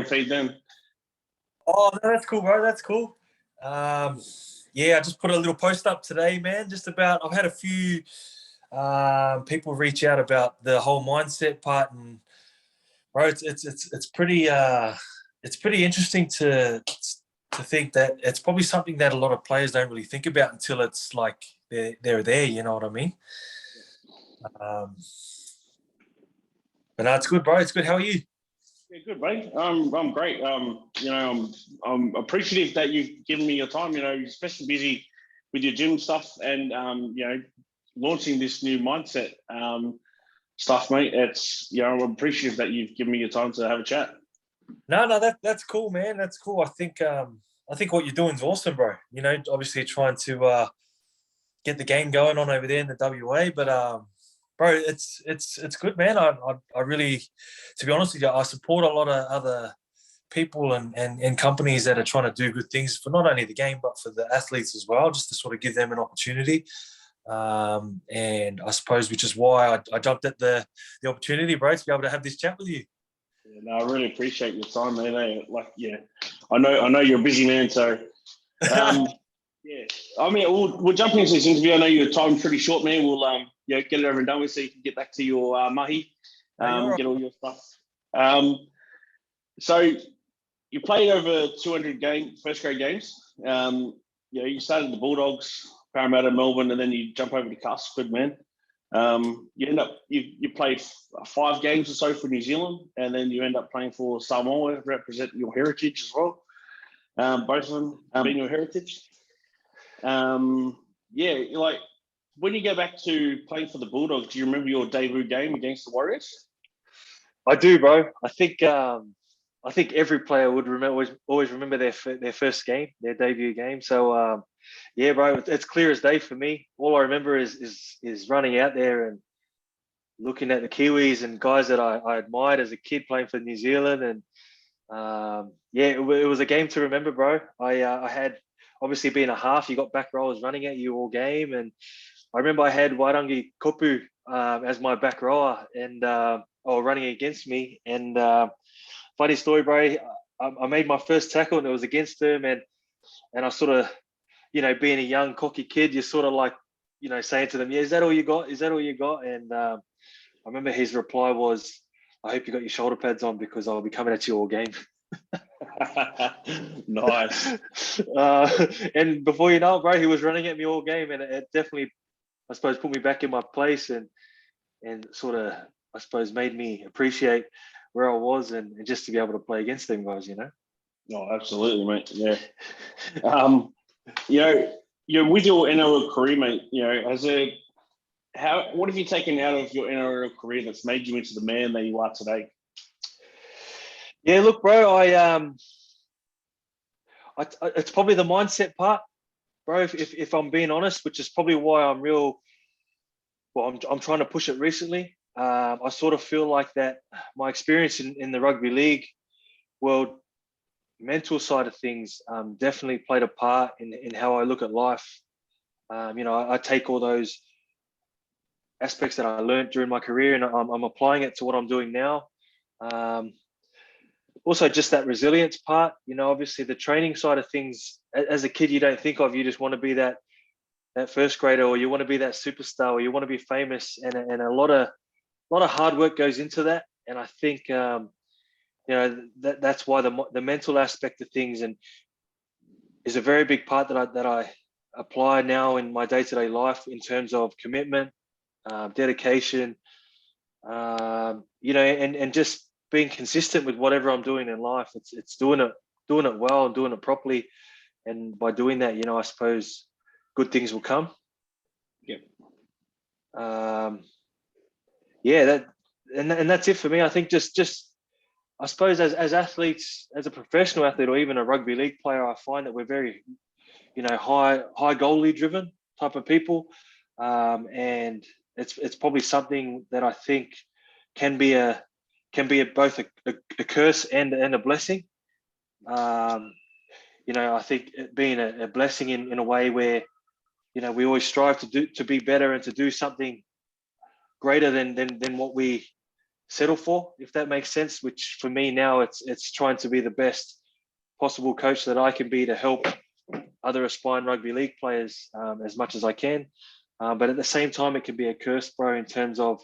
feed then. Oh, no, that's cool, bro. That's cool. Yeah, I just put a little post up today, man. Just about I've had a few people reach out about the whole mindset part, and bro, it's pretty interesting to think that it's probably something that a lot of players don't really think about until it's like they're there. You know what I mean? But no, it's good, bro. It's good. How are you? Yeah, good, mate. I'm great. I'm appreciative that you've given me your time. You know, you're especially busy with your gym stuff and launching this new mindset stuff, mate. I'm appreciative that you've given me your time to have a chat. No, that's cool, man. That's cool. I think what you're doing is awesome, bro. You know, obviously trying to get the game going on over there in the WA, but bro, it's good, man. I really, to be honest with you, I support a lot of other people and companies that are trying to do good things for not only the game but for the athletes as well, just to sort of give them an opportunity. And I suppose which is why I jumped at the opportunity, bro, to be able to have this chat with you. Yeah, no, I really appreciate your time, man. I know you're a busy man, so yeah. I mean, we'll jump into this interview. I know your time's pretty short, man. We'll get it over and done with, so you can get back to your mahi, get all your stuff. So you played over 200 first grade games. You started the Bulldogs, Parramatta, Melbourne, and then you jump over to Castleford, man. You played 5 games or so for New Zealand, and then you end up playing for Samoa, representing your heritage as well. Both of them being your heritage. Like when you go back to playing for the Bulldogs, do you remember your debut game against the Warriors? I do, bro. I think every player would always remember their first game, their debut game. So yeah, bro, it's clear as day for me. All I remember is running out there and looking at the Kiwis and guys that I admired as a kid playing for New Zealand, and it was a game to remember, bro. I had, obviously being a half, you got back rowers running at you all game, and I remember I had Wairangi Kopu as my back rower and running against me. And funny story, bro, I made my first tackle and it was against him, and I sort of, being a young cocky kid, you're sort of like, saying to them, yeah, is that all you got? Is that all you got? And I remember his reply was, I hope you got your shoulder pads on because I'll be coming at you all game. Nice. And before you know it, bro, he was running at me all game, and it definitely, I suppose, put me back in my place and sort of, I suppose, made me appreciate where I was and just to be able to play against them guys, Oh, absolutely, mate. Yeah. With your NRL career, mate, what have you taken out of your NRL career that's made you into the man that you are today? Yeah, look, bro, it's probably the mindset part, bro. If I'm being honest, which is probably why I'm trying to push it recently. I sort of feel like that my experience in the rugby league world, mental side of things, definitely played a part in how I look at life. I take all those aspects that I learned during my career and I'm applying it to what I'm doing now. Also, just that resilience part, obviously the training side of things, as a kid, you don't think of, you just want to be that first grader, or you want to be that superstar, or you want to be famous. And a lot of hard work goes into that. And I think, that's why the mental aspect of things is a very big part that I apply now in my day-to-day life in terms of commitment, dedication, and just being consistent with whatever I'm doing in life. It's doing it well and doing it properly, and by doing that, I suppose good things will come. Yeah. That's it for me. I think just I suppose as athletes, as a professional athlete or even a rugby league player, I find that we're very, high goalie driven type of people, and it's probably something that I think can be both a curse and a blessing. I think it being a blessing in a way where, we always strive to be better and to do something greater than what we settle for, if that makes sense. Which for me now, it's trying to be the best possible coach that I can be to help other aspiring rugby league players as much as I can. But at the same time, it can be a curse, bro, in terms of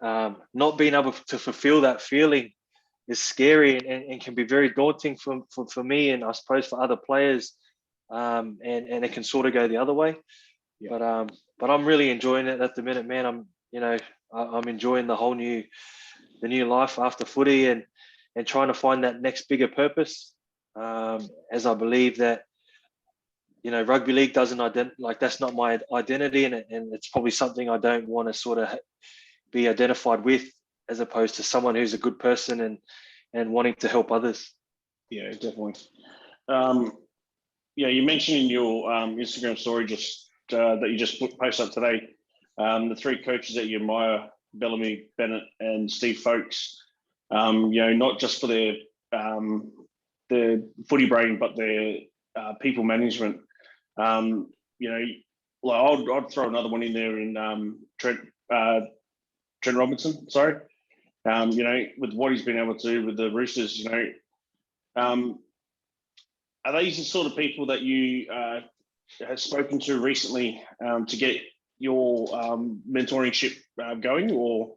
not being able to fulfill that feeling is scary and can be very daunting for me, and I suppose for other players. And it can sort of go the other way. Yeah. But I'm really enjoying it at the minute, man. I'm enjoying the new life after footy and trying to find that next bigger purpose. As I believe that, rugby league doesn't that's not my identity, and it's probably something I don't want to sort of be identified with, as opposed to someone who's a good person and wanting to help others. Yeah, definitely. You mentioned in your Instagram story that you just posted up today, the three coaches that you admire: Bellamy, Bennett, and Steve Folkes. Not just for their footy brain, but their people management. I'd throw another one in there in Trent Robinson. Sorry, with what he's been able to do with the Roosters, are these the sort of people that you have spoken to recently to get your mentoring ship going, or?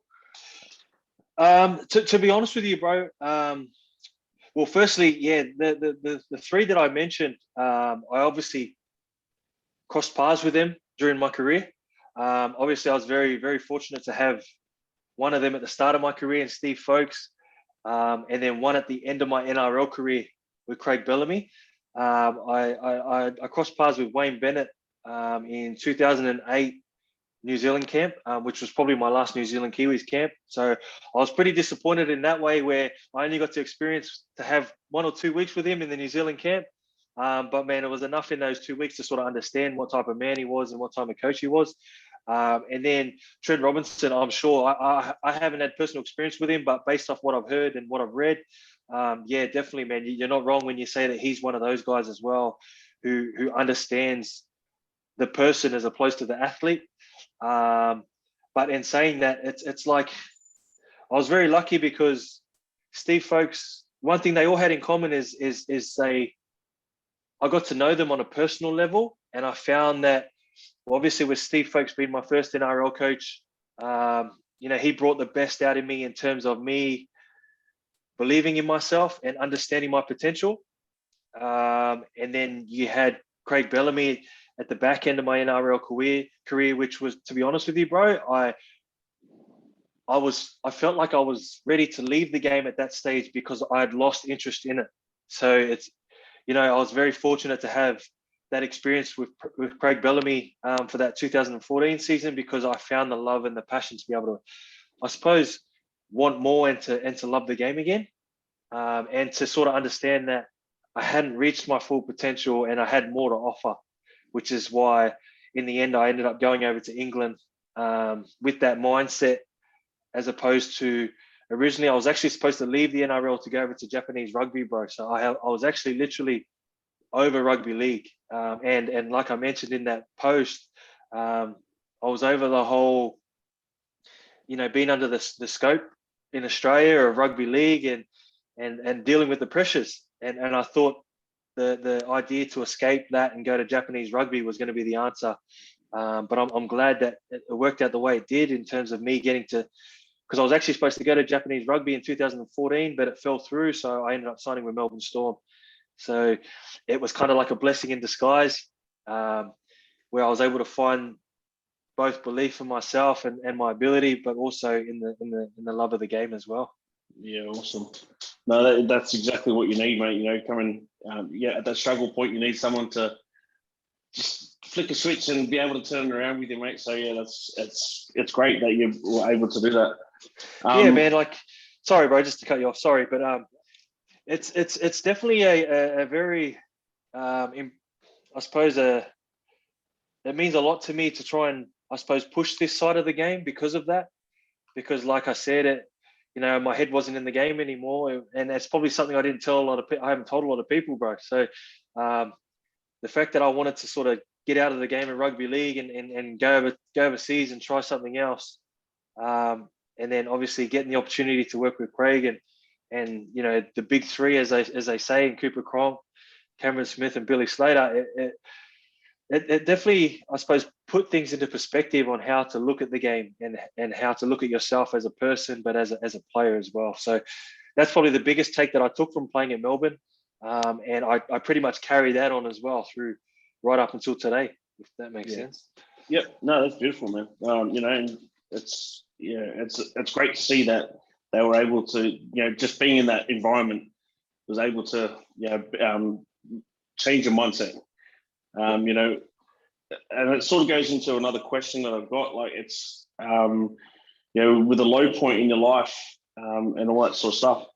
To be honest with you, bro. Well, firstly, yeah, the three that I mentioned, I obviously crossed paths with them during my career. Obviously, I was very, very fortunate to have one of them at the start of my career, and Steve Folkes, and then one at the end of my NRL career with Craig Bellamy. I crossed paths with Wayne Bennett in 2008 New Zealand camp, which was probably my last New Zealand Kiwis camp. So I was pretty disappointed in that way, where I only got to have 1 or 2 weeks with him in the New Zealand camp. But man, it was enough in those 2 weeks to sort of understand what type of man he was and what type of coach he was. And then Trent Robinson, I'm sure I haven't had personal experience with him, but based off what I've heard and what I've read, yeah, definitely, man, you're not wrong when you say that he's one of those guys as well, who understands the person as opposed to the athlete. But in saying that, it's like I was very lucky because Steve Folkes, one thing they all had in common is I got to know them on a personal level, and I found that, well, obviously with Steve Folkes being my first NRL coach, he brought the best out of me in terms of me believing in myself and understanding my potential. And then you had Craig Bellamy at the back end of my NRL career, which was, to be honest with you, bro, I felt like I was ready to leave the game at that stage because I had lost interest in it. So it's, I was very fortunate to have that experience with Craig Bellamy for that 2014 season, because I found the love and the passion to be able to, I suppose, want more and to love the game again, and to sort of understand that I hadn't reached my full potential and I had more to offer, which is why in the end I ended up going over to England with that mindset, as opposed to originally I was actually supposed to leave the NRL to go over to Japanese rugby, bro. So I was actually literally over rugby league, and like I mentioned in that post, I was over the whole, being under the scope in Australia of rugby league and dealing with the pressures, and I thought the idea to escape that and go to Japanese rugby was going to be the answer, but I'm glad that it worked out the way it did in terms of me getting to, because I was actually supposed to go to Japanese rugby in 2014, but it fell through, so I ended up signing with Melbourne Storm. So it was kind of like a blessing in disguise, where I was able to find both belief in myself and my ability, but also in the love of the game as well. Yeah, awesome. No, that's exactly what you need, mate. Coming, at that struggle point, you need someone to just flick a switch and be able to turn it around with you, mate. So yeah, it's great that you were able to do that. Yeah, man. Sorry, bro, just to cut you off. Sorry, but it's definitely a very, I suppose, it means a lot to me to try and, I suppose, push this side of the game because of that. Because like I said, my head wasn't in the game anymore, and that's probably something I didn't tell a lot of people. I haven't told a lot of people, bro. So the fact that I wanted to sort of get out of the game of rugby league and go overseas and try something else, and then obviously getting the opportunity to work with Craig and you know, the big three, as they say, in Cooper Cronk, Cameron Smith, and Billy Slater, it definitely, I suppose, put things into perspective on how to look at the game and how to look at yourself as a person, but as a player as well. So that's probably the biggest take that I took from playing at Melbourne. And I pretty much carry that on as well through right up until today, if that makes sense. Yep. No, that's beautiful, man. You know, and it's great to see that they were able to, you know, just being in that environment was able to, you know, change your mindset. You know, and it sort of goes into another question that I've got. Like, it's, you know, with a low point in your life and all that sort of stuff,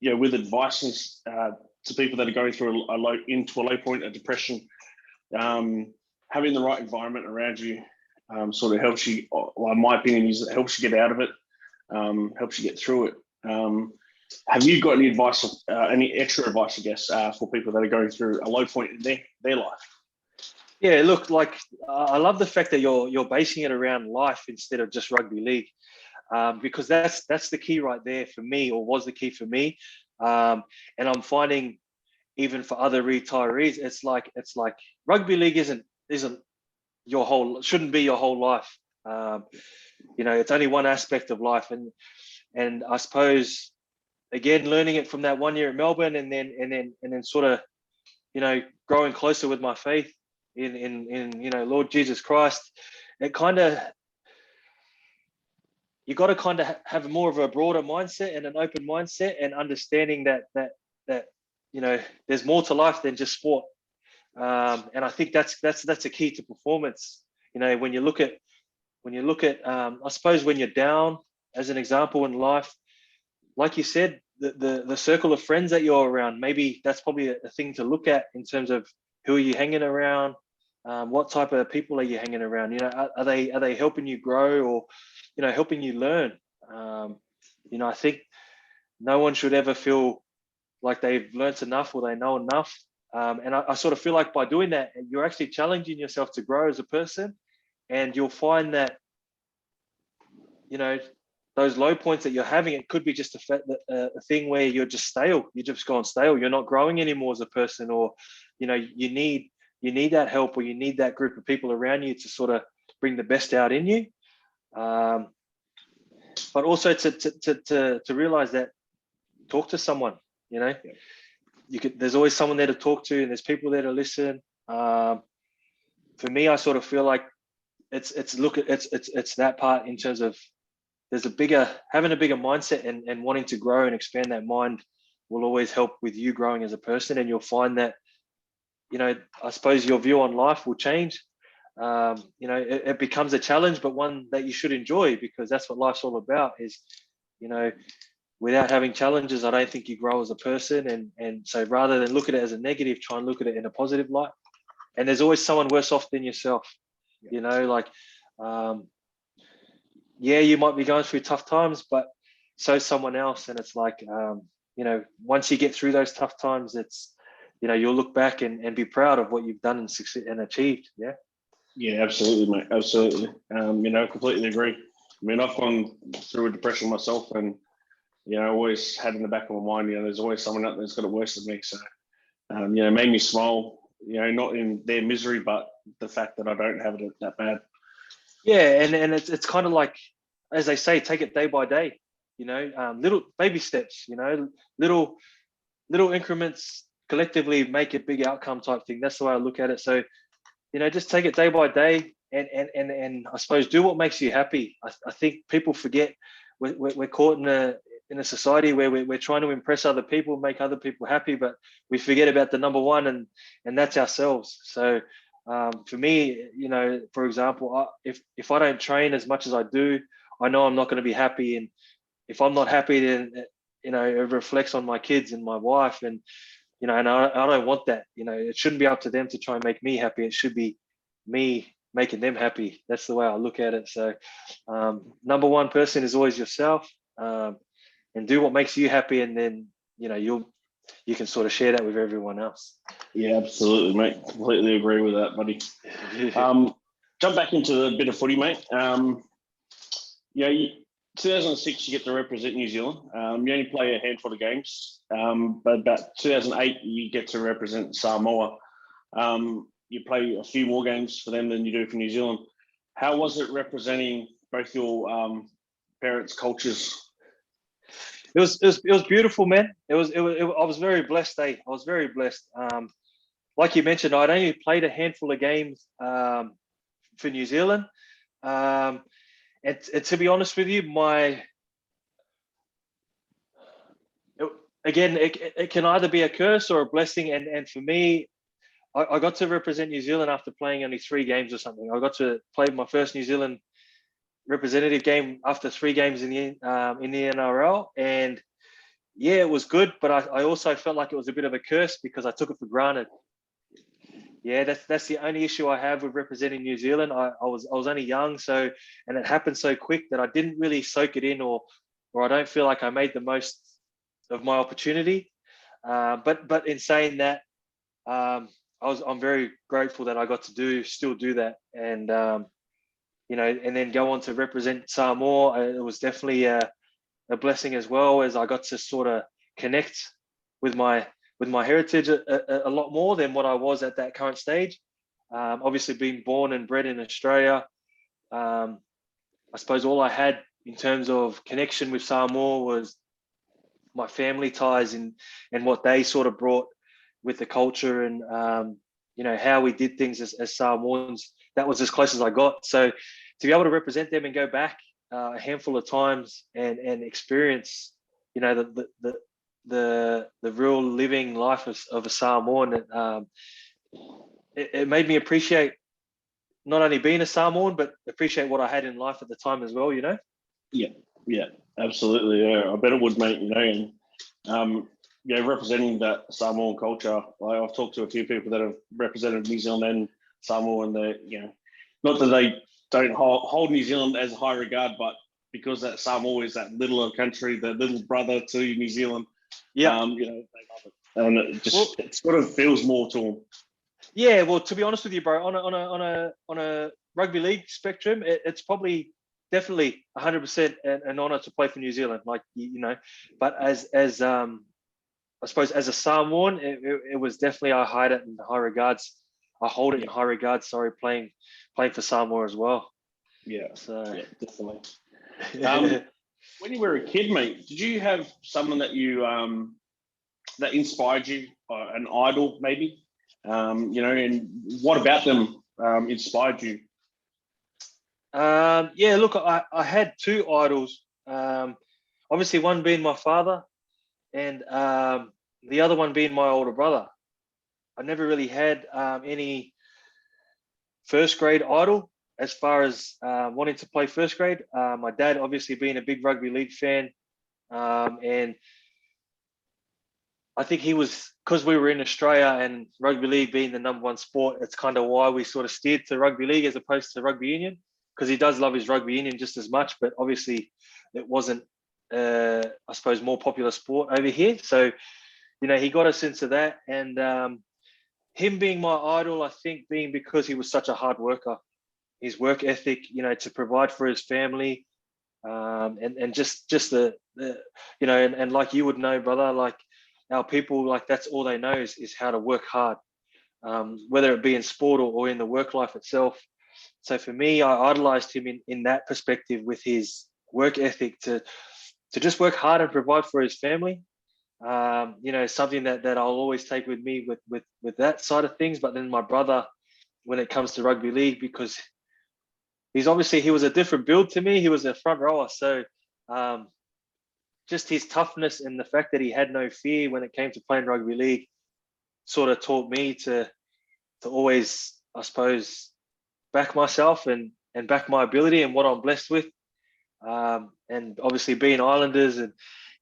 you know, with advice to people that are going through a low point of depression, having the right environment around you sort of helps you, well, in my opinion, is it helps you get out of it, helps you get through it. Have you got any advice, any extra advice, I guess, for people that are going through a low point in their life? Yeah, look, like I love the fact that you're basing it around life instead of just rugby league, because that's the key right there for me, or was the key for me. And I'm finding even for other retirees, it's like rugby league isn't shouldn't be your whole life. You know, it's only one aspect of life, and I suppose, again, learning it from that 1 year at Melbourne, and then sort of, you know, growing closer with my faith in you know, Lord Jesus Christ. It kind of, you got to kind of have more of a broader mindset and an open mindset, and understanding that you know, there's more to life than just sport. And I think that's a key to performance. You know, when you look at I suppose when you're down, as an example in life, like you said, the circle of friends that you're around, maybe that's probably a thing to look at in terms of who are you hanging around, what type of people are you hanging around? You know, are they helping you grow, or, you know, helping you learn? You know, I think no one should ever feel like they've learnt enough or they know enough. And I sort of feel like by doing that, you're actually challenging yourself to grow as a person, and you'll find that, you know, those low points that you're having, it could be just a thing where you're just stale. You're just gone stale. You're not growing anymore as a person, or, you know, you need that help, or you need that group of people around you to sort of bring the best out in you. But also to realize that, talk to someone. You know, there's always someone there to talk to, and there's people there to listen. For me, I sort of feel like it's that part in terms of, having a bigger mindset and wanting to grow and expand that mind will always help with you growing as a person. And you'll find that, you know, I suppose your view on life will change. You know, it becomes a challenge, but one that you should enjoy, because that's what life's all about. Is, you know, without having challenges, I don't think you grow as a person. And so rather than look at it as a negative, try and look at it in a positive light. And there's always someone worse off than yourself. You know, like, yeah, you might be going through tough times, but so someone else. And it's like, you know, once you get through those tough times, it's, you know, you'll look back and be proud of what you've done and succeed and achieved. Yeah. Yeah, absolutely, mate. Absolutely. You know, completely agree. I mean, I've gone through a depression myself, and, you know, always had in the back of my mind, you know, there's always someone out there that's got it worse than me. So, you know, it made me smile, you know, not in their misery, but the fact that I don't have it that bad. Yeah, and it's kind of like, as they say, take it day by day. You know, little baby steps. You know, little increments collectively make a big outcome type thing. That's the way I look at it. So, you know, just take it day by day, and I suppose do what makes you happy. I think people forget we're caught in a society where we're trying to impress other people, make other people happy, but we forget about the number one, and that's ourselves. So. For me, you know, for example, if I don't train as much as I do, I know I'm not going to be happy. And if I'm not happy, then, you know, it reflects on my kids and my wife. And, you know, and I don't want that. You know, it shouldn't be up to them to try and make me happy. It should be me making them happy. That's the way I look at it. So number one person is always yourself, and do what makes you happy. And then, you know, you can sort of share that with everyone else. Yeah, absolutely, mate. Completely agree with that, buddy. Jump back into a bit of footy, mate. Yeah, 2006, you get to represent New Zealand. You only play a handful of games, but about 2008, you get to represent Samoa. You play a few more games for them than you do for New Zealand. How was it representing both your parents' cultures? It was beautiful, man. I was very blessed. I was very blessed. Like you mentioned, I'd only played a handful of games for New Zealand. And to be honest with you, it can either be a curse or a blessing. And for me, I got to represent New Zealand after playing only 3 games or something. I got to play my first New Zealand representative game after 3 games in the NRL, and yeah, it was good. But I also felt like it was a bit of a curse because I took it for granted. Yeah, that's the only issue I have with representing New Zealand. I was only young, so, and it happened so quick that I didn't really soak it in, or I don't feel like I made the most of my opportunity. But in saying that, I'm very grateful that I got to still do that, and and then go on to represent Samoa. It was definitely a blessing, as well, as I got to sort of connect with my heritage a lot more than what I was at that current stage. Obviously, being born and bred in Australia, I suppose all I had in terms of connection with Samoa was my family ties and what they sort of brought with the culture and how we did things as Samoans. That was as close as I got. So to be able to represent them and go back a handful of times and experience, the real living life of a Samoan, it made me appreciate not only being a Samoan, but appreciate what I had in life at the time as well. Yeah, absolutely. Yeah, I bet it would, mate. And representing that Samoan culture. I've talked to a few people that have represented New Zealand and Samoa, and they, not that they don't hold New Zealand as high regard, but because that Samoa is that little country, the little brother to New Zealand. Yeah, they love it, and it sort of feels more to them. Yeah, well, to be honest with you, bro, on a rugby league spectrum, it's probably definitely 100% an honor to play for New Zealand, But as I suppose as a Samoan, it was definitely, I hold it in high regards. In high regards. Sorry, playing for Samoa as well. Yeah, so yeah, definitely. When you were a kid, mate, did you have someone that you that inspired you, an idol maybe? And what about them inspired you? Yeah, look, I had 2 idols. Obviously, one being my father, and the other one being my older brother. I never really had any first grade idol as far as wanting to play first grade. My dad, obviously, being a big rugby league fan, and I think he was, because we were in Australia and rugby league being the #1 sport, it's kind of why we sort of steered to rugby league as opposed to rugby union, because he does love his rugby union just as much, but obviously it wasn't, I suppose, more popular sport over here. So, he got us into that. And him being my idol, I think being because he was such a hard worker, his work ethic, to provide for his family, and just the and like you would know, brother, like our people, like that's all they know is how to work hard, whether it be in sport or in the work life itself. So for me, I idolized him in that perspective, with his work ethic to just work hard and provide for his family. Something that I'll always take with me with that side of things. But then my brother, when it comes to rugby league, because he was a different build to me. He was a front rower, so just his toughness and the fact that he had no fear when it came to playing rugby league sort of taught me to always, I suppose, back myself and back my ability and what I'm blessed with. And obviously, being Islanders and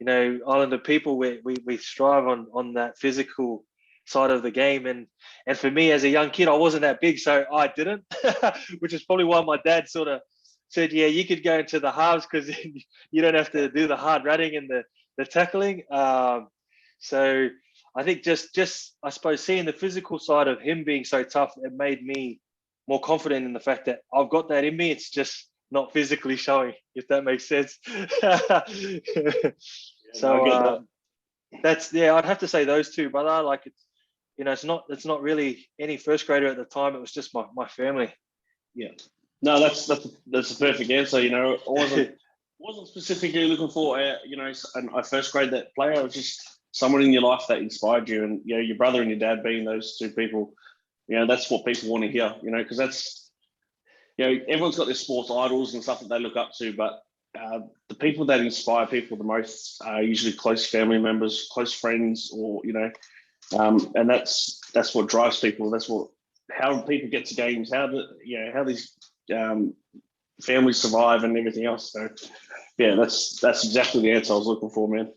Islander people, we strive on that physical side of the game, and for me as a young kid, I wasn't that big, so I didn't, which is probably why my dad sort of said, yeah, you could go into the halves because you don't have to do the hard running and the tackling. So I think just I suppose seeing the physical side of him being so tough, it made me more confident in the fact that I've got that in me. It's just not physically showing, if that makes sense. No, I get that. That's I'd have to say those two, brother. Like it's not really any first grader at the time. It was just my family. Yeah. No, that's a perfect answer. You know, I wasn't specifically looking for a first grade that player. It was just someone in your life that inspired you, and you know, your brother and your dad being those two people. You know, that's what people want to hear. You know, because that's, you know, everyone's got their sports idols and stuff that they look up to, but the people that inspire people the most are usually close family members, close friends, or you know, and that's what drives people. That's how people get to games, how these families survive and everything else. So yeah, that's exactly the answer I was looking for, man.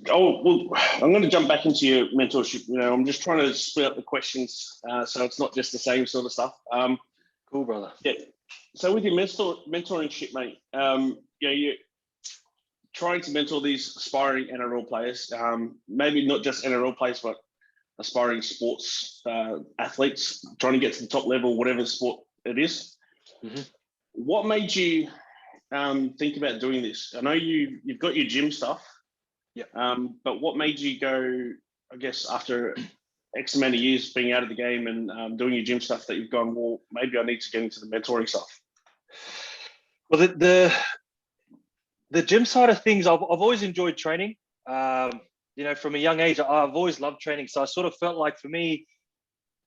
Oh well, I'm going to jump back into your mentorship. You know, I'm just trying to split up the questions so it's not just the same sort of stuff. Cool, brother. Yeah. So with your mentorship, mate, you're trying to mentor these aspiring NRL players, maybe not just NRL players, but aspiring sports athletes trying to get to the top level, whatever sport it is. Mm-hmm. What made you think about doing this? I know you've got your gym stuff. Yeah. But what made you go, I guess, after X amount of years being out of the game and doing your gym stuff, that you've gone, well, maybe I need to get into the mentoring stuff? Well, the gym side of things, I've always enjoyed training. You know, from a young age, I've always loved training. So I sort of felt like for me,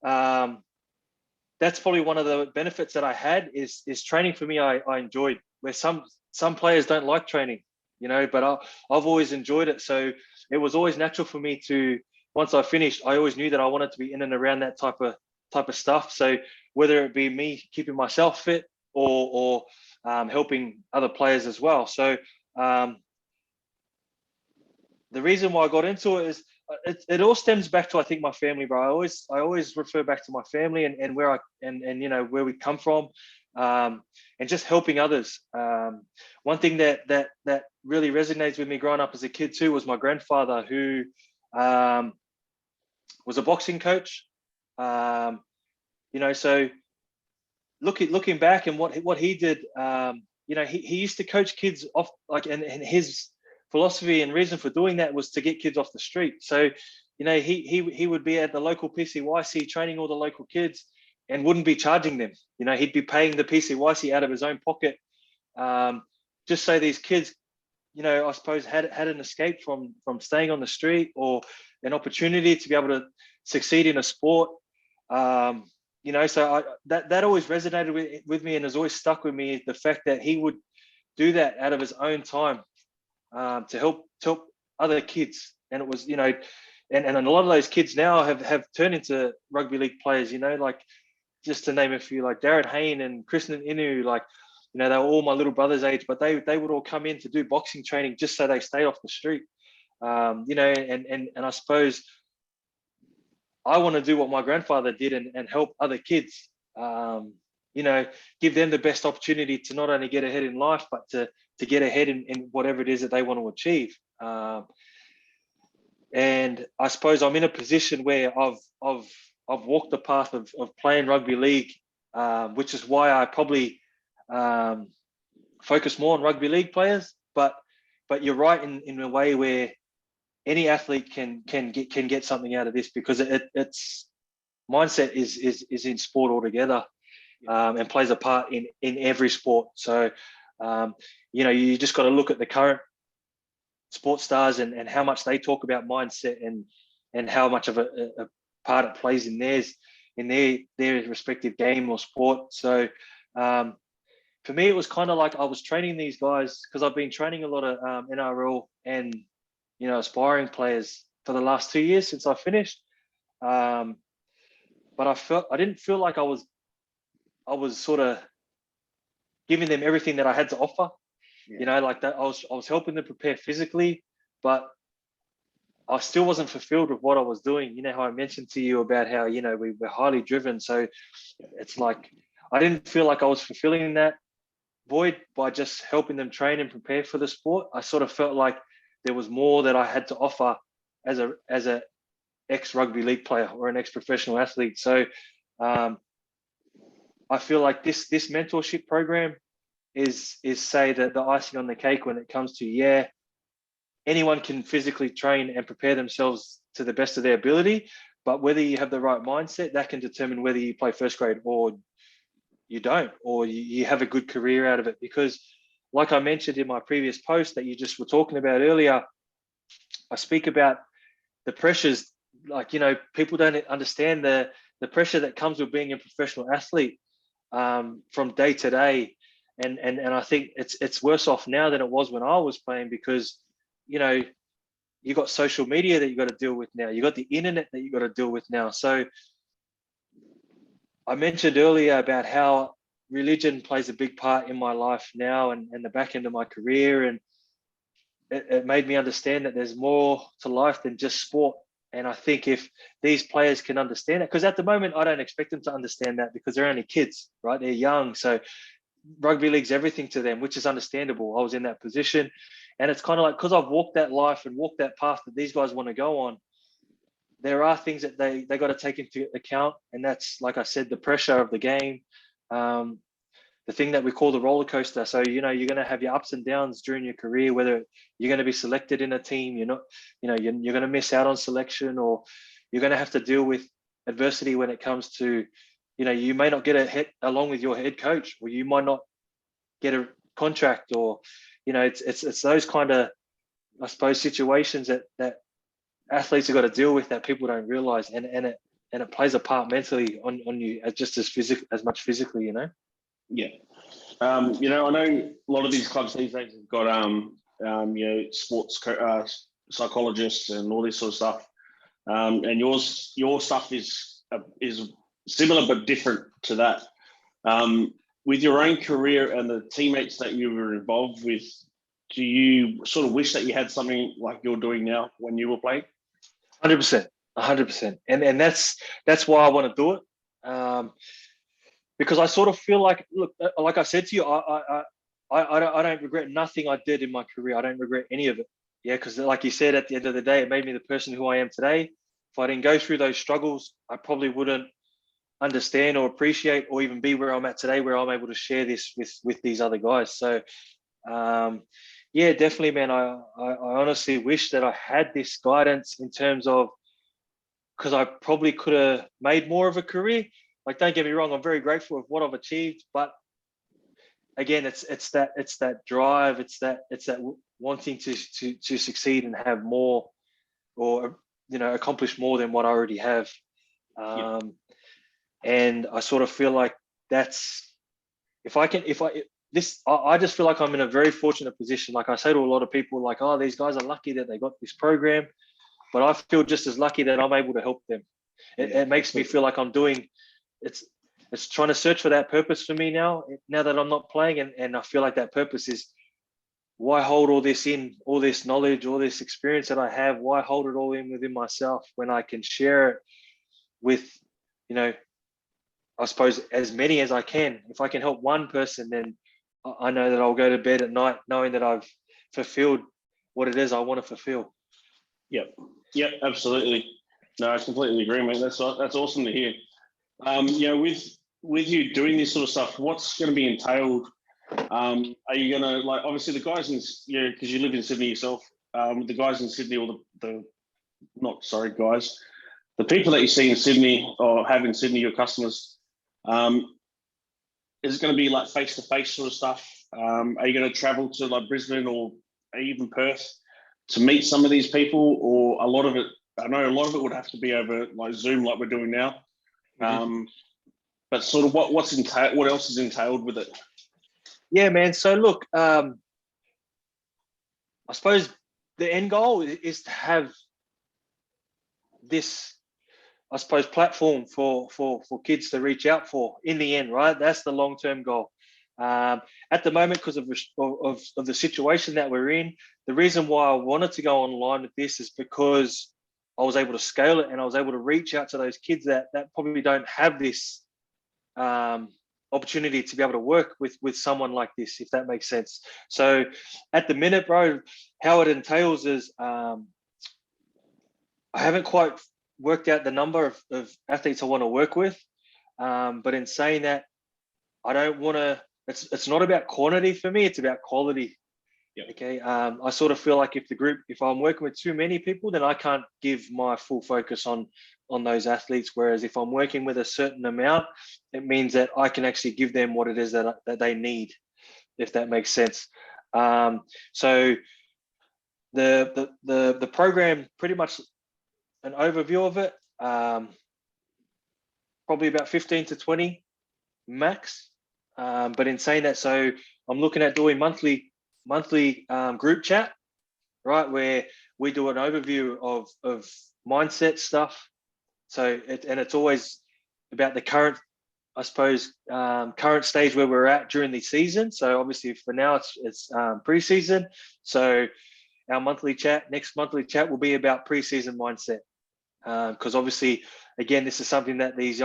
that's probably one of the benefits that I had is training for me. I enjoyed, where some players don't like training, you know, but I've always enjoyed it. So it was always natural for me to, once I finished, I always knew that I wanted to be in and around that type of stuff. So whether it be me keeping myself fit or helping other players as well. So the reason why I got into it is it all stems back to, I think, my family, bro. I always refer back to my family and where and you know, where we come from, and just helping others. One thing that really resonates with me growing up as a kid too was my grandfather, who was a boxing coach. You know, so looking back and what he did, you know, he used to coach kids off, like, and his philosophy and reason for doing that was to get kids off the street. So, you know, he would be at the local PCYC training all the local kids and wouldn't be charging them. You know, he'd be paying the PCYC out of his own pocket, just so these kids, you know, I suppose had an escape from staying on the street, or an opportunity to be able to succeed in a sport. You know, so that always resonated with me and has always stuck with me, the fact that he would do that out of his own time, to help other kids. And it was, you know, and a lot of those kids now have turned into rugby league players, you know, like, just to name a few, like Darren Hayne and Kristen Inu, like, you know, they were all my little brother's age, but they would all come in to do boxing training just so they stayed off the street. You know, and I suppose I want to do what my grandfather did and help other kids, you know, give them the best opportunity to not only get ahead in life, but to get ahead in whatever it is that they want to achieve. And I suppose I'm in a position where I've walked the path of playing rugby league, which is why I probably focus more on rugby league players. But you're right in a way where any athlete can get something out of this, because it's mindset is in sport altogether, and plays a part in every sport. So you know, you just got to look at the current sports stars and how much they talk about mindset and how much of a part it plays in their respective game or sport. So for me, it was kind of like I was training these guys, because I've been training a lot of NRL and, you know, aspiring players for the last 2 years since I finished. But I didn't feel like I was sort of giving them everything that I had to offer. Yeah. You know, like that, I was helping them prepare physically, but I still wasn't fulfilled with what I was doing. You know how I mentioned to you about how, you know, we were highly driven. So it's like I didn't feel like I was fulfilling that void by just helping them train and prepare for the sport. I sort of felt like there was more that I had to offer as a ex-rugby league player or an ex-professional athlete. So I I feel like this mentorship program is say that the icing on the cake when it comes to anyone can physically train and prepare themselves to the best of their ability, but whether you have the right mindset, that can determine whether you play first grade or you don't, or you have a good career out of it. Because like I mentioned in my previous post that you just were talking about earlier, I speak about the pressures, like, people don't understand the pressure that comes with being a professional athlete from day to day. And I think it's worse off now than it was when I was playing, because, you got social media that you got to deal with now. You got the internet that you got to deal with now. So I mentioned earlier about how religion plays a big part in my life now and the back end of my career. And it made me understand that there's more to life than just sport. And I think if these players can understand it, because at the moment, I don't expect them to understand that because they're only kids, right? They're young. So rugby league's everything to them, which is understandable. I was in that position. And it's kind of like, because I've walked that life and walked that path that these guys want to go on, there are things that they got to take into account. And that's, like I said, the pressure of the game, the thing that we call the roller coaster. So, you're going to have your ups and downs during your career, whether you're going to be selected in a team, you're not, you're going to miss out on selection, or you're going to have to deal with adversity when it comes to, you may not get a hit along with your head coach, or you might not get a contract, or, it's those kind of, I suppose, situations that athletes have got to deal with that people don't realize. And it plays a part mentally on you just as much physically, Yeah. I know a lot of these clubs these days have got sports psychologists and all this sort of stuff. And your stuff is similar but different to that. With your own career and the teammates that you were involved with, do you sort of wish that you had something like you're doing now when you were playing? 100%, 100%. And that's why I want to do it. Because I sort of feel like, look, like I said to you, I don't regret nothing I did in my career. I don't regret any of it. Yeah, because like you said, at the end of the day, it made me the person who I am today. If I didn't go through those struggles, I probably wouldn't understand or appreciate or even be where I'm at today, where I'm able to share this with these other guys. So, definitely, man. I honestly wish that I had this guidance in terms of, because I probably could have made more of a career. Like, don't get me wrong, I'm very grateful of what I've achieved, but again, it's that drive, it's that wanting to succeed and have more, or accomplish more than what I already have. And I sort of feel like that's, I just feel like I'm in a very fortunate position. Like I say to a lot of people, like, oh, these guys are lucky that they got this program, but I feel just as lucky that I'm able to help them. It makes me feel like I'm doing. It's trying to search for that purpose for me now that I'm not playing, and I feel like that purpose is, why hold all this in, all this knowledge, all this experience that I have, why hold it all in within myself when I can share it with, I suppose, as many as I can. If I can help one person, then I know that I'll go to bed at night knowing that I've fulfilled what it is I want to fulfill. Yep, absolutely. No, I completely agree, mate. That's awesome to hear. With you doing this sort of stuff, what's going to be entailed? Are you going to, like, obviously the guys in, because you live in Sydney yourself, the guys in Sydney, or the people that you see in Sydney or have in Sydney, your customers, is it going to be like face-to-face sort of stuff? Are you going to travel to like Brisbane or even Perth to meet some of these people, or a lot of it? I know a lot of it would have to be over like Zoom, like we're doing now. But sort of what else is entailed with it? Yeah, man. So look, I suppose the end goal is to have this, I suppose, platform for kids to reach out for in the end, right? That's the long-term goal. At the moment, because of the situation that we're in, the reason why I wanted to go online with this is because I was able to scale it and I was able to reach out to those kids that probably don't have this opportunity to be able to work with someone like this, if that makes sense. So at the minute, bro, how it entails is I haven't quite worked out the number of athletes I want to work with. But in saying that, I don't want to. It's not about quantity for me. It's about quality. Yep. Okay. I sort of feel like if I'm working with too many people, then I can't give my full focus on those athletes. Whereas if I'm working with a certain amount, it means that I can actually give them what it is that they need, if that makes sense. So the program, pretty much an overview of it, probably about 15 to 20 max. But in saying that, so I'm looking at doing monthly group chat, right, where we do an overview of mindset stuff. So it's always about the current, I suppose, current stage where we're at during the season. So obviously for now it's preseason. So our next monthly chat will be about preseason mindset, because obviously, again, this is something that these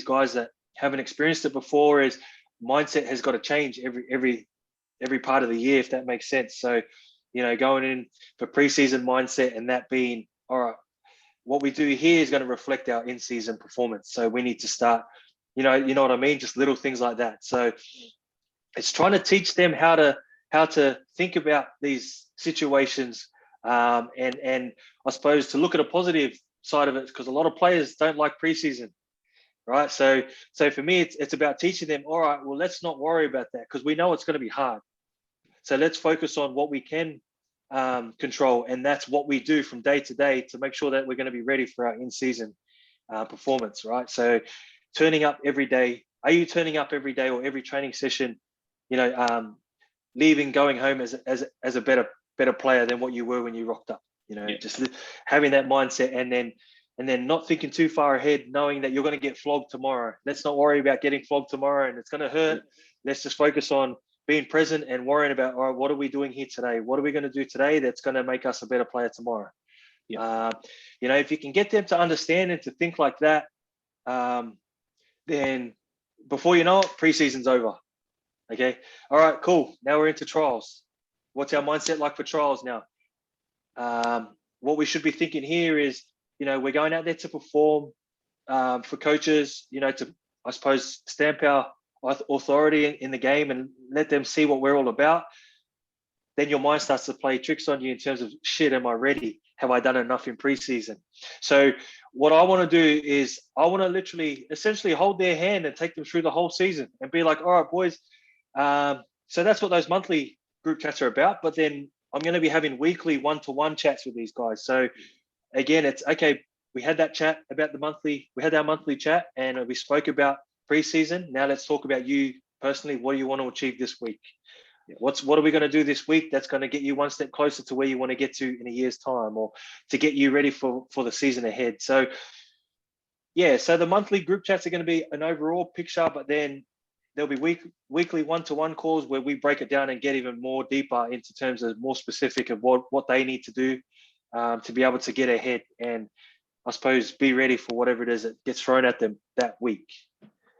guys that haven't experienced it before, is mindset has got to change every part of the year, if that makes sense. So, going in for preseason mindset, and that being, all right, what we do here is going to reflect our in-season performance. So we need to start, you know what I mean? Just little things like that. So it's trying to teach them how to think about these situations, and I suppose to look at a positive side of it, because a lot of players don't like preseason, right? So for me, it's about teaching them, all right, well, let's not worry about that, because we know it's going to be hard. So let's focus on what we can control, and that's what we do from day to day to make sure that we're going to be ready for our in-season performance, right? So turning up every day. Are you turning up every day or every training session, leaving, going home as a better player than what you were when you rocked up? Just having that mindset, and then not thinking too far ahead, knowing that you're going to get flogged tomorrow. Let's not worry about getting flogged tomorrow and it's going to hurt. Let's just focus on being present and worrying about, all right, what are we doing here today? What are we going to do today that's going to make us a better player tomorrow? If you can get them to understand and to think like that, then before you know it, preseason's over. Okay. All right, cool. Now we're into trials. What's our mindset like for trials now? What we should be thinking here is, we're going out there to perform, for coaches, to, I suppose, stamp our authority in the game and let them see what we're all about. Then your mind starts to play tricks on you in terms of, shit, am I ready? Have I done enough in preseason? So what I want to do is I want to essentially hold their hand and take them through the whole season and be like, all right, boys. So that's what those monthly group chats are about. But then I'm going to be having weekly one-to-one chats with these guys. So again, it's okay. We had that chat about we had our monthly chat and we spoke about preseason. Now let's talk about you personally. What do you want to achieve this week? What are we going to do this week that's going to get you one step closer to where you want to get to in a year's time, or to get you ready for the season ahead? So so the monthly group chats are going to be an overall picture, but then there'll be weekly one-to-one calls where we break it down and get even more deeper into terms of more specific of what they need to do to be able to get ahead and, I suppose, be ready for whatever it is that gets thrown at them that week.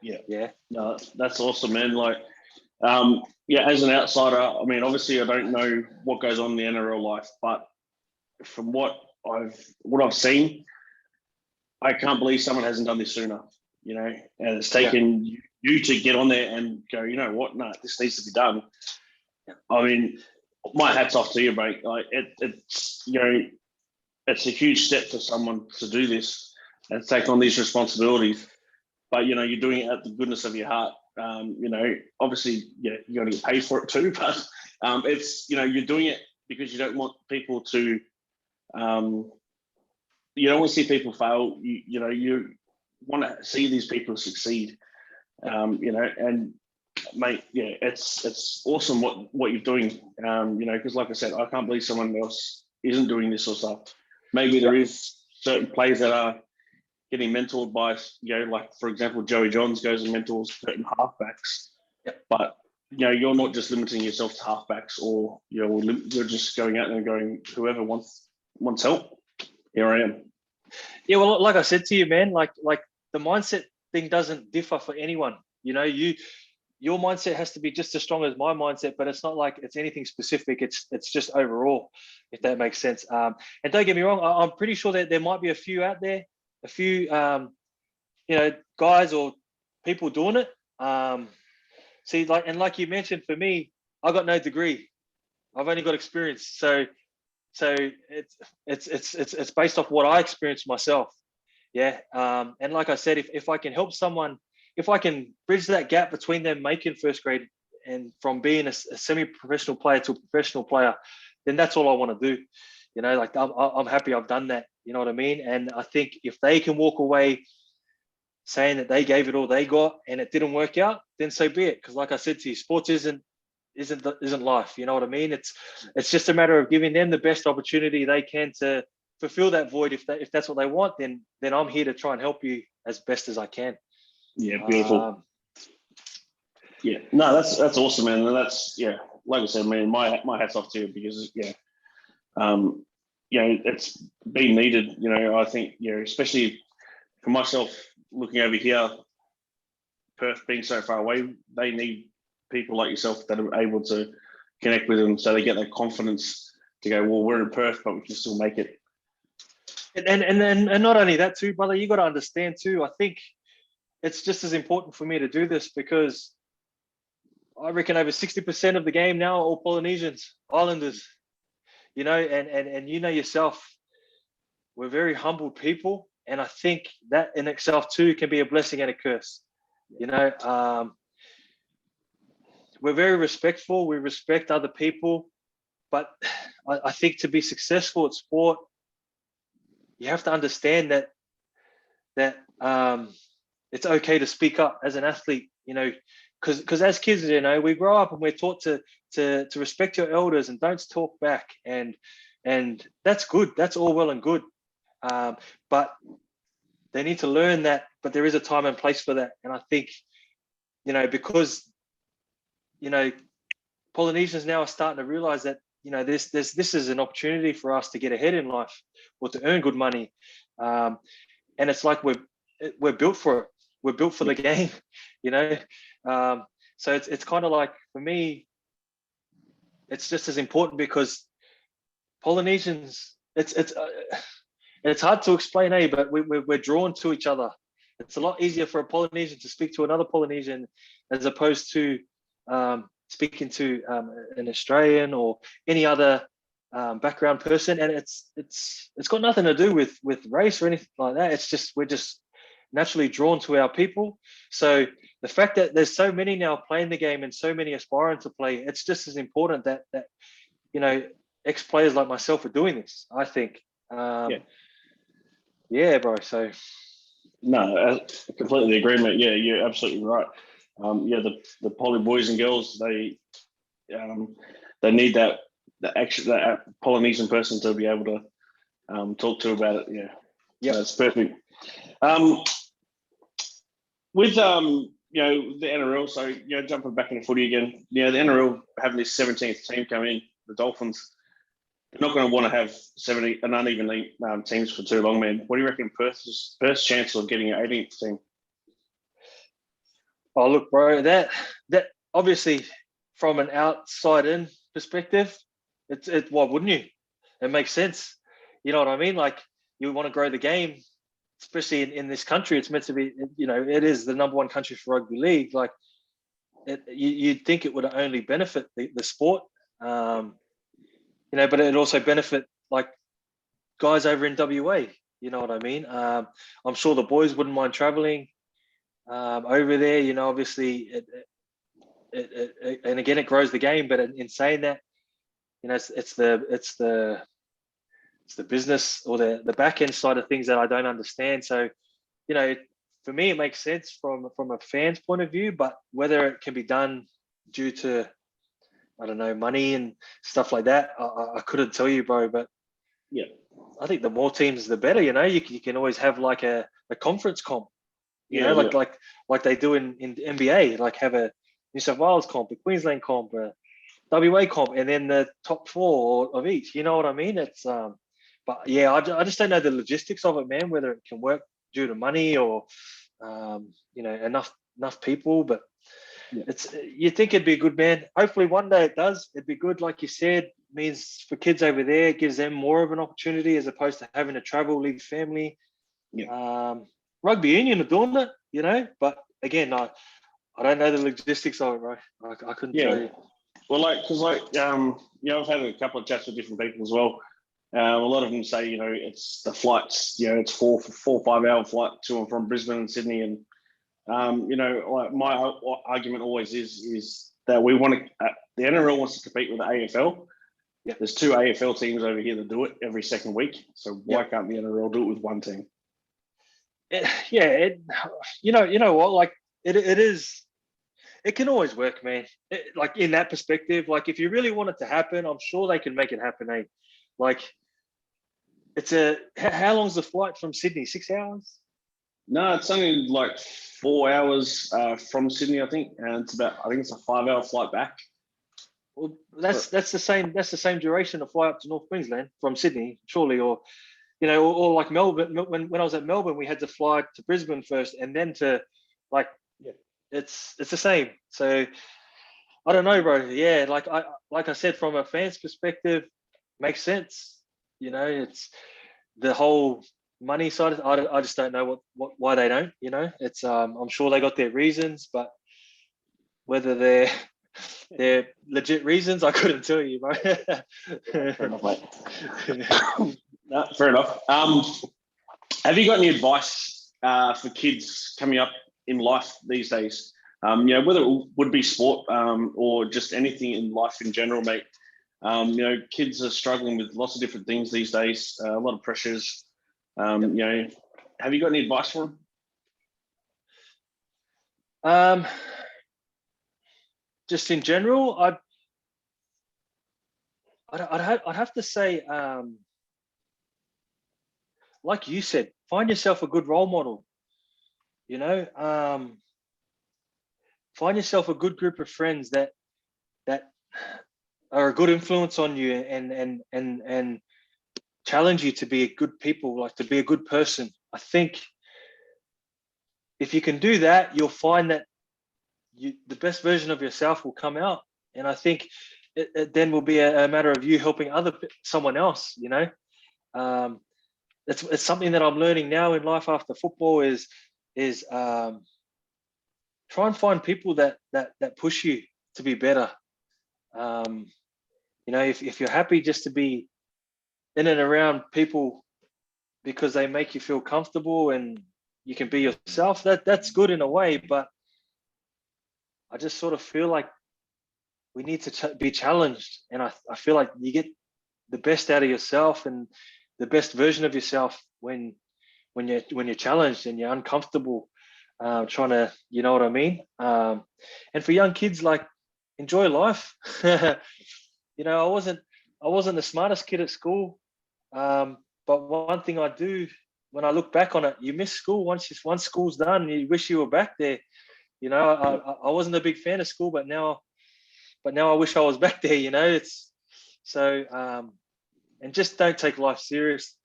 Yeah. No, that's awesome, man. Like, as an outsider, I mean, obviously I don't know what goes on in the NRL life, but from what I've seen, I can't believe someone hasn't done this sooner, and it's taken you to get on there and go, you know what, no, this needs to be done. I mean, my hat's off to you, mate. Like it's it's a huge step for someone to do this and take on these responsibilities. But you're doing it at the goodness of your heart. Obviously, you're going to get paid for it too. But it's you're doing it because you don't want people to. You don't want to see people fail. You want to see these people succeed. And mate, it's awesome what you're doing. Because like I said, I can't believe someone else isn't doing this or stuff. Maybe there is certain players that are getting mentored by, like for example, Joey Johns goes and mentors certain halfbacks. But you're not just limiting yourself to halfbacks, or you're just going out there and going, whoever wants help, here I am. Yeah, well, like I said to you, man, like the mindset thing doesn't differ for anyone. Your mindset has to be just as strong as my mindset, but it's not like it's anything specific. It's just overall, if that makes sense. And don't get me wrong, I'm pretty sure that there might be a few out there, a few guys or people doing it. See, like you mentioned, for me, I got no degree. I've only got experience. So it's based off what I experienced myself. Yeah. And like I said, if I can help someone, if I can bridge that gap between them making first grade and from being a semi-professional player to a professional player, then that's all I want to do. You know, like I'm happy I've done that. You know what I mean? And I think if they can walk away saying that they gave it all they got and it didn't work out, then so be it. Because like I said to you, sports isn't life. You know what I mean? It's just a matter of giving them the best opportunity they can to fulfill that void. If that's what they want, then I'm here to try and help you as best as I can. Yeah, beautiful. Yeah, no, that's awesome, man. And that's, yeah, like I said, man, my hat's off to you because you know, it's been needed. You know, I think, you know, especially for myself looking over here, Perth being so far away, they need people like yourself that are able to connect with them, so they get that confidence to go, well, we're in Perth, but we can still make it. And not only that too, brother, you got to understand too. I think it's just as important for me to do this because I reckon over 60% of the game now are all Polynesians, Islanders. You know, and you know yourself, we're very humble people, and I think that in itself too can be a blessing and a curse. You know, we're very respectful. We respect other people, but I think to be successful at sport, you have to understand that it's okay to speak up as an athlete. You know, because as kids, you know, we grow up and we're taught to respect your elders and don't talk back, and that's good. That's all well and good, but they need to learn that. But there is a time and place for that, and I think, you know, because, you know, Polynesians now are starting to realize that, you know, this is an opportunity for us to get ahead in life or to earn good money, and it's like we're built for it. We're built for the game, you know. So it's kind of like, for me, it's just as important because Polynesians, it's hard to explain, but we're drawn to each other. It's a lot easier for a Polynesian to speak to another Polynesian as opposed to speaking to an Australian or any other background person. And it's got nothing to do with race or anything like that. It's just, we're just naturally drawn to our people. So the fact that there's so many now playing the game and so many aspiring to play, it's just as important that you know, ex-players like myself are doing this, I think. Yeah, bro. So no, I completely agree, mate. Yeah, you're absolutely right. Yeah, the poly boys and girls, they need that Polynesian person to be able to talk to about it. Yeah, that's perfect. With you know, the NRL, so, you know, jumping back into footy again, you know, the NRL having this 17th team come in, the Dolphins, they're not going to want to have 70 an uneven teams for too long, man. What do you reckon Perth's chance of getting an 18th team? Oh, look, bro, that obviously from an outside in perspective, it why wouldn't you? It makes sense. You know what I mean? Like, you want to grow the game, especially in this country. It's meant to be, you know, it is the #1 country for rugby league. Like, you'd think it would only benefit the sport, you know, but it also benefit like guys over in WA. You know what I mean? I'm sure the boys wouldn't mind traveling over there. You know, obviously, it and again, it grows the game. But in saying that, you know, it's the business or the back end side of things that I don't understand. So, you know, for me, it makes sense from a fan's point of view, but whether it can be done due to, I don't know, money and stuff like that, I couldn't tell you, bro. But yeah, I think the more teams, the better. You know, you can always have like a conference comp, you know, like they do in the NBA, like have a New South Wales comp, a Queensland comp, a WA comp, and then the top 4 of each. You know what I mean? It's but yeah, I just don't know the logistics of it, man. Whether it can work due to money or you know, enough people. But it's, you think it'd be good, man. Hopefully one day it does. It'd be good, like you said. Means for kids over there, it gives them more of an opportunity as opposed to having to travel, leave family. Rugby union are doing it, you know. But again, I don't know the logistics of it, bro. I couldn't tell you. Well, I've had a couple of chats with different people as well. A lot of them say, it's the flights, it's 4-5 hour flight to and from Brisbane and Sydney. And, like my argument always is that we want to, the NRL wants to compete with the AFL. Yeah. There's 2 AFL teams over here that do it every second week. So why can't the NRL do it with one team? You know what? Like it can always work, man. Like in that perspective, like if you really want it to happen, I'm sure they can make it happen. Like how long's the flight from Sydney? 6 hours? No, it's only like 4 hours from Sydney, I think, and I think it's a 5 hour flight back. Well, that's the same duration to fly up to North Queensland from Sydney, surely, or like Melbourne. When I was at Melbourne, we had to fly to Brisbane first, and then to it's the same. So I don't know, bro. Yeah, like I said, from a fan's perspective, makes sense. It's the whole money side. I just don't know why they don't. It's I'm sure they got their reasons, but whether they're legit reasons, I couldn't tell you, bro. Fair enough, mate. No, fair enough. Have you got any advice for kids coming up in life these days? Whether it would be sport or just anything in life in general, mate. Kids are struggling with lots of different things these days, a lot of pressures. Have you got any advice for them? Just in general, I'd have to say, like you said, find yourself a good role model. Find yourself a good group of friends that are a good influence on you and challenge you to be a good people, like to be a good person. I think if you can do that, you'll find that the best version of yourself will come out. And I think it then will be a matter of you helping someone else. It's something that I'm learning now in life after football is try and find people that push you to be better. If you're happy just to be in and around people because they make you feel comfortable and you can be yourself, that's good in a way, but I just sort of feel like we need to be challenged, and I feel like you get the best out of yourself and the best version of yourself when you're challenged and you're uncomfortable, trying to, you know what I mean? And for young kids, like, enjoy life. I wasn't the smartest kid at school, but one thing I do when I look back on it, you miss school once school's done. You wish you were back there. I wasn't a big fan of school, but now I wish I was back there. It's so, and just don't take life serious.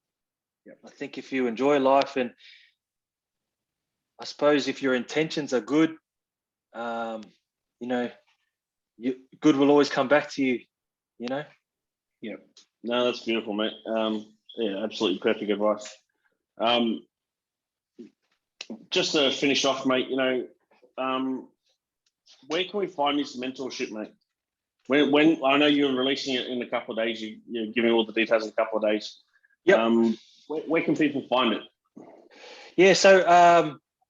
I think if you enjoy life, and I suppose if your intentions are good, good will always come back to you. Yeah. No, that's beautiful, mate. Absolutely perfect advice. Just to finish off, mate, where can we find this mentorship, mate? When I know you're releasing it in a couple of days, you're giving all the details in a couple of days. Yeah. Where can people find it? Yeah, so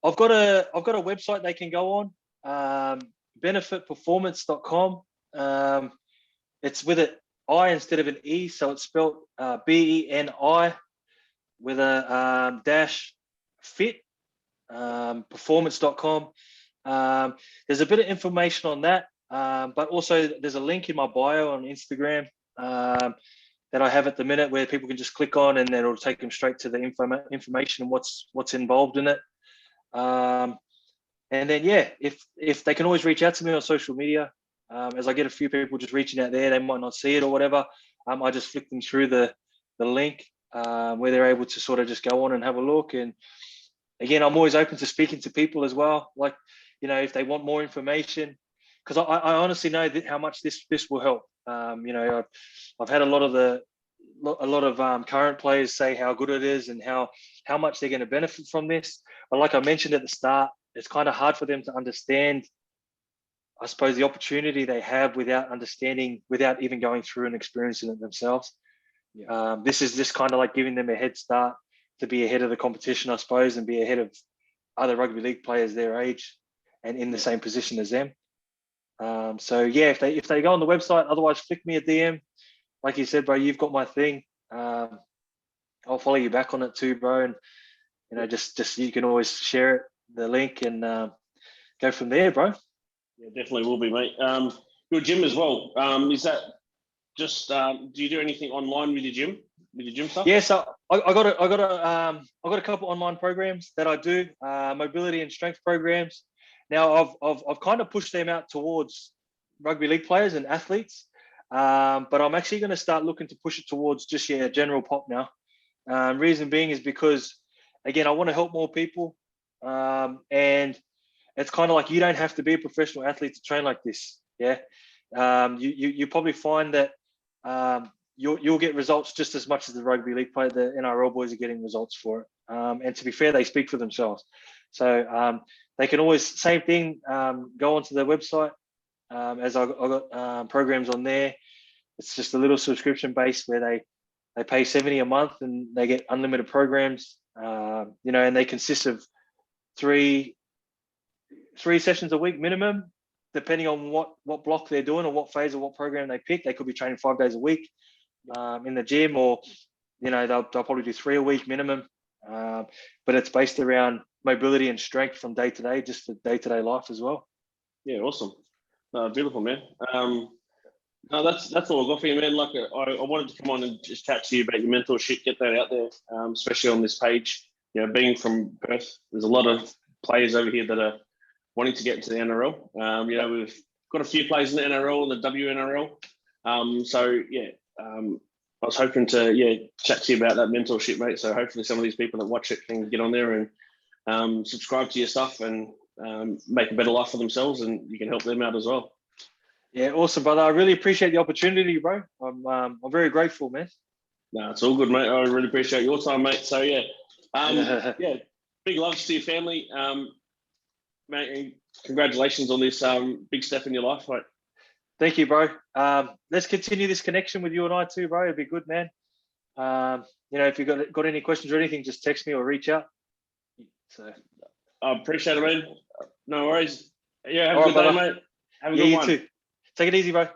I've got a website they can go on, benefitperformance.com. It's with an I instead of an E, so it's spelled BENI with a dash fit, performance.com. There's a bit of information on that, but also there's a link in my bio on Instagram that I have at the minute where people can just click on, and then it'll take them straight to the information and what's involved in it. And then if they can always reach out to me on social media, as I get a few people just reaching out there, they might not see it or whatever. I just flick them through the link where they're able to sort of just go on and have a look. And again, I'm always open to speaking to people as well. Like, if they want more information, because I honestly know how much this will help. I've had a lot of current players say how good it is and how much they're going to benefit from this. But like I mentioned at the start, it's kind of hard for them to understand I suppose, the opportunity they have without understanding, without even going through and experiencing it themselves. This is just kind of like giving them a head start to be ahead of the competition, I suppose, and be ahead of other rugby league players their age and in the same position as them. So yeah, if they go on the website, otherwise flick me a DM. Like you said, bro, you've got my thing. I'll follow you back on it too, bro. And you know, just you can always share it, the link, and go from there, bro. Yeah, definitely will be, mate. Your gym as well. Is that just? Do you do anything online with your gym stuff? Yeah, so I got a couple online programs that I do, mobility and strength programs. Now I've kind of pushed them out towards rugby league players and athletes, but I'm actually going to start looking to push it towards just general pop now. Reason being is because, again, I want to help more people, and it's kind of like you don't have to be a professional athlete to train like this. Yeah, you probably find that you'll get results just as much as the rugby league player. The NRL boys are getting results for it, and to be fair, they speak for themselves. So they can always, same thing, go onto their website. As I got programs on there. It's just a little subscription base where they pay $70 a month and they get unlimited programs. You know, and they consist of three sessions a week minimum, depending on what block they're doing or what phase or what program they pick. They could be training 5 days a week in the gym, or you know, they'll probably do 3 a week minimum. But it's based around mobility and strength from day to day, just for day-to-day life as well. Yeah, awesome. Beautiful, man. No, that's all I've got for you, man. Like, I wanted to come on and just chat to you about your mentorship, get that out there, especially on this page. You know, being from Perth, there's a lot of players over here that are wanting to get into the NRL. You know, we've got a few players in the NRL and the WNRL. So yeah, I was hoping to chat to you about that mentorship, mate. So hopefully some of these people that watch it can get on there and subscribe to your stuff and make a better life for themselves, and you can help them out as well. Yeah, awesome, brother. I really appreciate the opportunity, bro. I'm very grateful, man. No, it's all good, mate. I really appreciate your time, mate. So yeah, big loves to your family, mate. And congratulations on this big step in your life, mate. Thank you, bro. Let's continue this connection with you and I too, bro. It'd be good, man. You know, if you got any questions or anything, just text me or reach out. So I appreciate it, man. No worries. Yeah, have a good day, mate. Have a good one. You too. Take it easy, bro.